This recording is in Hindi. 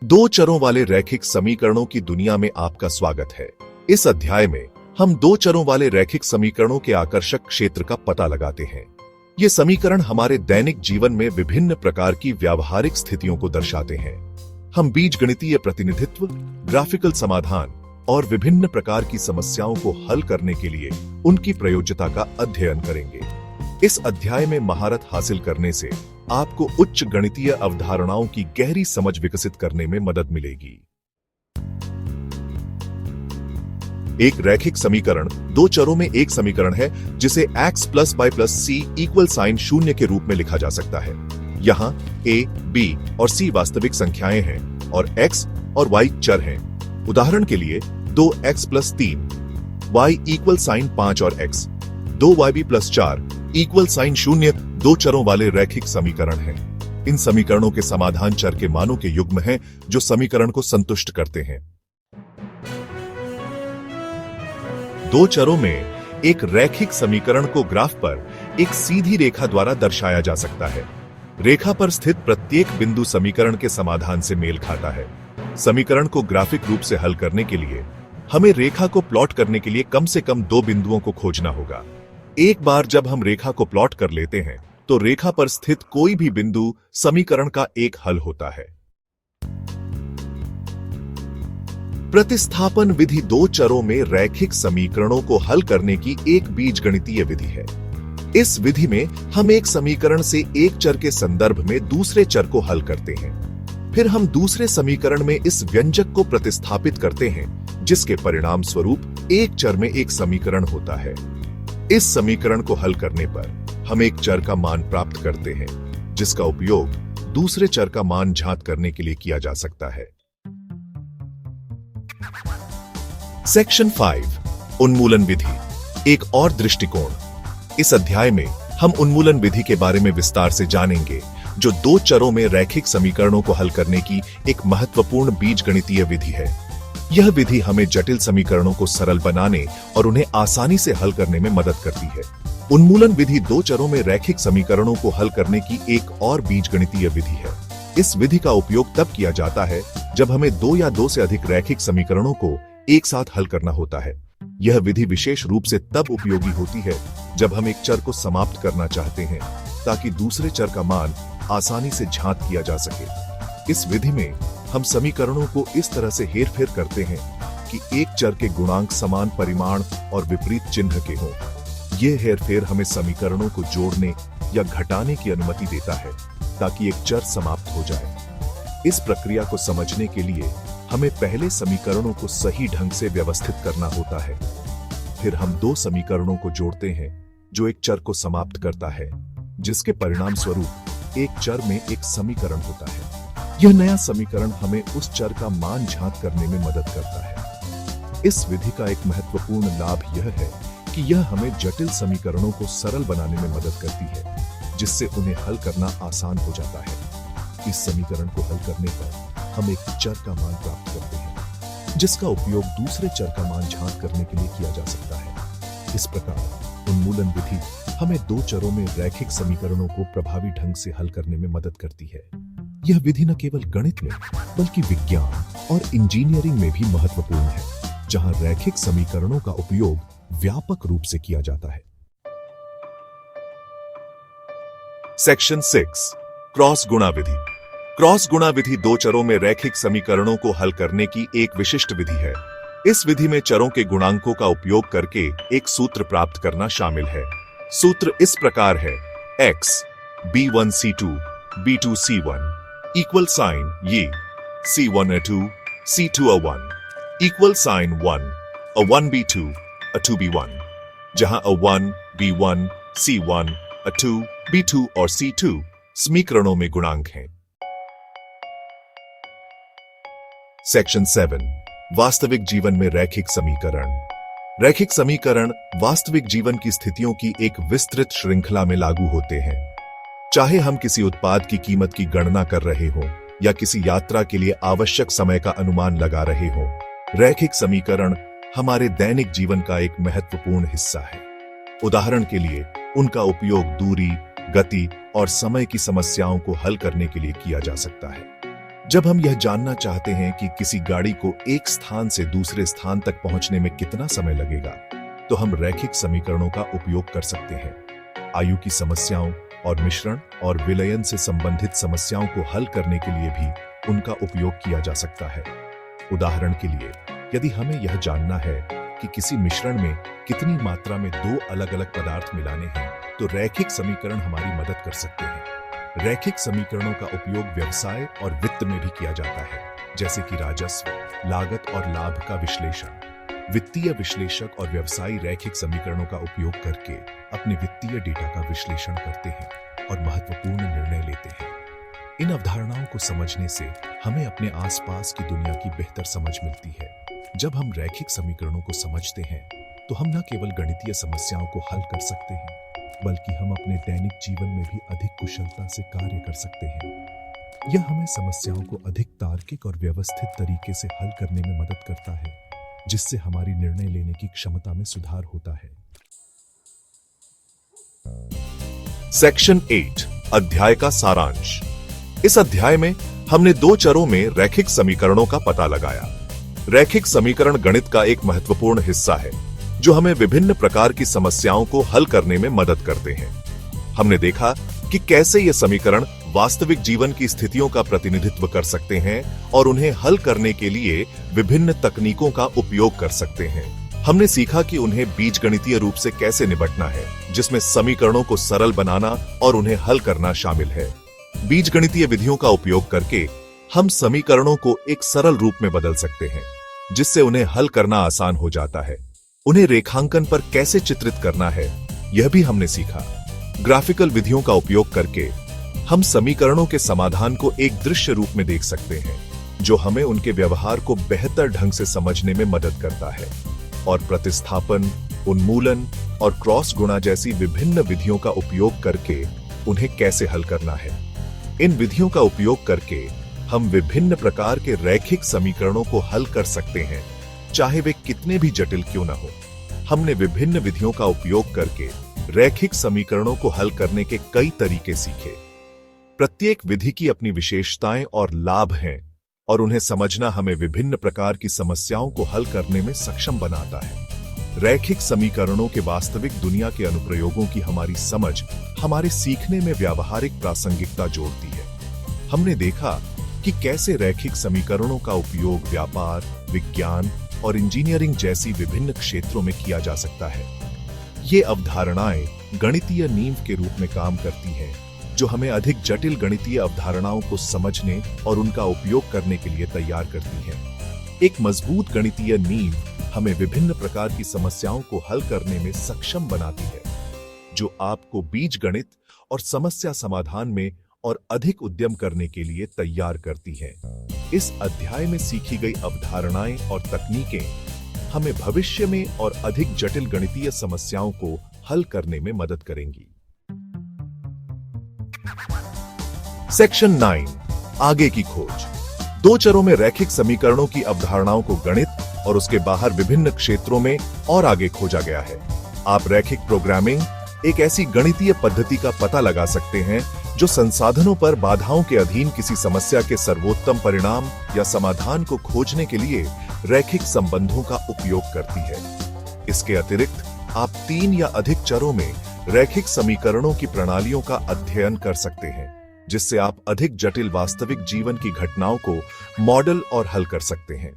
दो चरों वाले रैखिक समीकरणों की दुनिया में आपका स्वागत है। इस अध्याय में हम दो चरों वाले रैखिक समीकरणों के आकर्षक क्षेत्र का पता लगाते हैं। ये समीकरण हमारे दैनिक जीवन में विभिन्न प्रकार की व्यावहारिक स्थितियों को दर्शाते हैं। हम बीजगणितीय प्रतिनिधित्व, ग्राफिकल समाधान और विभिन्न प्रकार की समस्याओं को हल करने के लिए उनकी प्रयोज्यता का अध्ययन करेंगे। इस अध्याय में महारत हासिल करने से आपको उच्च गणितीय अवधारणाओं की गहरी समझ विकसित करने में मदद मिलेगी। एक रैखिक समीकरण दो चरों में एक समीकरण है जिसे x plus y plus c equal sign शून्य के रूप में लिखा जा सकता है। यहाँ a, b और c वास्तविक संख्याएं हैं और x और y चर हैं। उदाहरण के लिए 2x plus 3, y equal sign 5 और x 2yb plus 4 equal sign शून्य दो चरों वाले रैखिक समीकरण हैं। इन समीकरणों के समाधान चर के मानों के युग्म हैं जो समीकरण को संतुष्ट करते हैं। दो चरों में एक रैखिक समीकरण को ग्राफ पर एक सीधी रेखा द्वारा दर्शाया जा सकता है। रेखा पर स्थित प्रत्येक बिंदु समीकरण के समाधान से मेल खाता है। समीकरण को ग्राफिक रूप से हल करने के लिए हमें रेखा को प्लॉट करने के लिए कम से कम दो बिंदुओं को खोजना होगा। एक बार जब हम रेखा को प्लॉट कर लेते हैं तो रेखा पर स्थित कोई भी बिंदु समीकरण का एक हल होता है। प्रतिस्थापन विधि दो चरों में रैखिक समीकरणों को हल करने की एक बीजगणितीय विधि है। इस विधि में हम एक समीकरण से एक चर के संदर्भ में दूसरे चर को हल करते हैं। फिर हम दूसरे समीकरण में इस व्यंजक को प्रतिस्थापित करते हैं, जिसके परिणाम स्वरूप एक चर में एक समीकरण होता है। इस समीकरण को हल करने पर हम एक चर का मान प्राप्त करते हैं, जिसका उपयोग दूसरे चर का मान ज्ञात करने के लिए किया जा सकता है। सेक्शन 5 उन्मूलन विधि एक और दृष्टिकोण। इस अध्याय में हम उन्मूलन विधि के बारे में विस्तार से जानेंगे, जो दो चरों में रैखिक समीकरणों को हल करने की एक महत्वपूर्ण बीजगणितीय विधि है। यह विधि हमें जटिल समीकरणों को सरल बनाने और उन्हें आसानी से हल करने में मदद करती है। उन्मूलन विधि दो चरों में रैखिक समीकरणों को हल करने की एक और बीजगणितीय विधि है। इस विधि का उपयोग तब किया जाता है जब हमें दो या दो से अधिक रैखिक समीकरणों को एक साथ हल करना होता है। यह विधि विशेष रूप से तब उपयोगी होती है जब हम एक चर को समाप्त करना चाहते हैं, ताकि दूसरे चर का मान आसानी से ज्ञात किया जा सके। इस विधि में हम समीकरणों को इस तरह से हेरफेर करते हैं कि एक चर के गुणांक समान परिमाण और विपरीत चिन्ह के हों। यह हेरफेर हमें समीकरणों को जोड़ने या घटाने की अनुमति देता है, ताकि एक चर समाप्त हो जाए। इस प्रक्रिया को समझने के लिए हमें पहले समीकरणों को सही ढंग से व्यवस्थित करना होता है। फिर हम दो समीकरणों को जोड़ते हैं जो एक चर को समाप्त करता है, जिसके परिणाम स्वरूप एक चर में एक समीकरण होता है। यह नया समीकरण हमें उस चर का मान ज्ञात करने में मदद करता है। इस विधि का एक महत्वपूर्ण लाभ यह है कि यह हमें जटिल समीकरणों को सरल बनाने में मदद करती है, जिससे उन्हें हल करना आसान हो जाता है। इस समीकरण को हल करने पर हम एक चर का मान प्राप्त करते हैं, जिसका उपयोग दूसरे चर का मान ज्ञात करने के लिए किया जा सकता है। इस प्रकार उन्मूलन विधि हमें दो चरों में रैखिक समीकरणों को प्रभावी ढंग से हल करने में मदद करती है। यह विधि न केवल गणित में बल्कि विज्ञान और इंजीनियरिंग में भी महत्वपूर्ण है, जहां रैखिक समीकरणों का उपयोग व्यापक रूप से किया जाता है। सेक्शन 6 क्रॉस गुणा विधि। क्रॉस गुणा विधि दो चरों में रैखिक समीकरणों को हल करने की एक विशिष्ट विधि है। इस विधि में चरों के गुणांकों का उपयोग करके एक सूत्र प्राप्त करना शामिल है। सूत्र इस प्रकार है: x b1 c2 b2 c1 equal sign ये c1 a2 c2 a1 equal sign 1 a1 b2 a2 b1, जहां a1 b1 c1 a2 b2 और c2 समीकरणों में गुणांक हैं। सेक्शन 7 वास्तविक जीवन में रैखिक समीकरण। रैखिक समीकरण वास्तविक जीवन की स्थितियों की एक विस्तृत श्रृंखला में लागू होते हैं। चाहे हम किसी उत्पाद की कीमत की गणना कर रहे हों या किसी यात्रा के लिए आवश्यक समय का अनुमान लगा रहे हों, रैखिक समीकरण हमारे दैनिक जीवन का एक महत्वपूर्ण हिस्सा है। उदाहरण के लिए उनका उपयोग दूरी, गति और समय की समस्याओं को हल करने के लिए किया जा सकता है। जब हम यह जानना चाहते हैं कि किसी गाड़ी को एक स्थान से दूसरे स्थान तक पहुंचने में कितना समय लगेगा, तो हम रैखिक समीकरणों का उपयोग कर सकते हैं। आयु की समस्याओं और मिश्रण और विलयन से संबंधित समस्याओं को हल करने के लिए भी उनका उपयोग किया जा सकता है। उदाहरण के लिए, यदि हमें यह जानना है कि किसी मिश्रण में कितनी मात्रा में दो अलग अलग पदार्थ मिलाने हैं, तो रैखिक समीकरण हमारी मदद कर सकते हैं। रैखिक समीकरणों का उपयोग व्यवसाय और वित्त में भी किया जाता है, जैसे कि राजस्व, लागत और लाभ का विश्लेषण। वित्तीय विश्लेषक और व्यवसायी रैखिक समीकरणों का उपयोग करके अपने वित्तीय डेटा का विश्लेषण करते हैं और महत्वपूर्ण निर्णय लेते हैं। इन अवधारणाओं को समझने से हमें अपने आसपास की दुनिया की बेहतर समझ मिलती है। जब हम रैखिक समीकरणों को समझते हैं, तो हम न केवल गणितीय समस्याओं को हल कर सकते हैं, बल्कि हम अपने दैनिक जीवन में भी अधिक कुशलता से कार्य कर सकते हैं। यह हमें समस्याओं को अधिक तार्किक और व्यवस्थित तरीके से हल करने में मदद करता है, जिससे हमारी निर्णय लेने की क्षमता में सुधार होता है। सेक्शन 8, अध्याय का सारांश। इस अध्याय में हमने दो चरों में रैखिक समीकरणों का पता लगाया। रैखिक समीकरण गणित का एक महत्वपूर्ण हिस्सा है, जो हमें विभिन्न प्रकार की समस्याओं को हल करने में मदद करते हैं। हमने देखा कि कैसे ये समीकरण वास्तविक जीवन की स्थितियों का प्रतिनिधित्व कर सकते हैं और उन्हें हल करने के लिए विभिन्न तकनीकों का उपयोग कर सकते हैं। हमने सीखा कि उन्हें बीजगणितीय रूप से कैसे निपटना है, जिसमें समीकरणों को सरल बनाना और उन्हें हल करना शामिल है। बीजगणितीय विधियों का उपयोग करके हम समीकरणों को एक सरल रूप में बदल सकते हैं, जिससे उन्हें हल करना आसान हो जाता है। उन्हें रेखांकन पर कैसे चित्रित करना है, यह भी हमने सीखा। ग्राफिकल विधियों का उपयोग करके हम समीकरणों के समाधान को एक दृश्य रूप में देख सकते हैं, जो हमें उनके व्यवहार को बेहतर ढंग से समझने में मदद करता है। और प्रतिस्थापन, उन्मूलन और क्रॉस गुणा जैसी विभिन्न विधियों का उपयोग करके उन्हें कैसे हल करना है। इन विधियों का उपयोग करके हम विभिन्न प्रकार के रैखिक समीकरणों को हल कर सकते हैं, चाहे वे कितने भी जटिल क्यों न हो। हमने विभिन्न विधियों का उपयोग करके रैखिक समीकरणों को हल करने के कई तरीके सीखे। प्रत्येक विधि की अपनी विशेषताएं और लाभ हैं, और उन्हें समझना हमें विभिन्न प्रकार की समस्याओं को हल करने में सक्षम बनाता है। रैखिक समीकरणों के वास्तविक दुनिया के अनुप्रयोगों की हमारी समझ हमारे सीखने में व्यावहारिक प्रासंगिकता जोड़ती है। हमने देखा कि कैसे रैखिक समीकरणों का उपयोग व्यापार, विज्ञान और इंजीनियरिंग जैसी विभिन्न क्षेत्रों में किया जा सकता है। ये अवधारणाएं गणितीय नींव के रूप में काम करती हैं, जो हमें अधिक जटिल गणितीय अवधारणाओं को समझने और उनका उपयोग करने के लिए तैयार करती हैं। एक मजबूत गणितीय नींव हमें विभिन्न प्रकार की समस्याओं को हल करने में सक्षम बनाती है, जो आपको बीजगणित और समस्या समाधान में और अधिक उद्यम करने के लिए तैयार करती है। इस अध्याय में सीखी गई अवधारणाएं और तकनीकें हमें भविष्य में और अधिक जटिल गणितीय समस्याओं को हल करने में मदद करेंगी। सेक्शन 9, आगे की खोज। दो चरों में रैखिक समीकरणों की अवधारणाओं को गणित और उसके बाहर विभिन्न क्षेत्रों में और आगे खोजा गया है। आप रैखिक प्रोग्रामिंग, एक ऐसी गणितीय पद्धति का पता लगा सकते हैं जो संसाधनों पर बाधाओं के अधीन किसी समस्या के सर्वोत्तम परिणाम या समाधान को खोजने के लिए रैखिक संबंधों का उपयोग करती है। इसके अतिरिक्त आप 3 या अधिक चरों में रैखिक समीकरणों की प्रणालियों का अध्ययन कर सकते हैं, जिससे आप अधिक जटिल वास्तविक जीवन की घटनाओं को मॉडल और हल कर सकते हैं।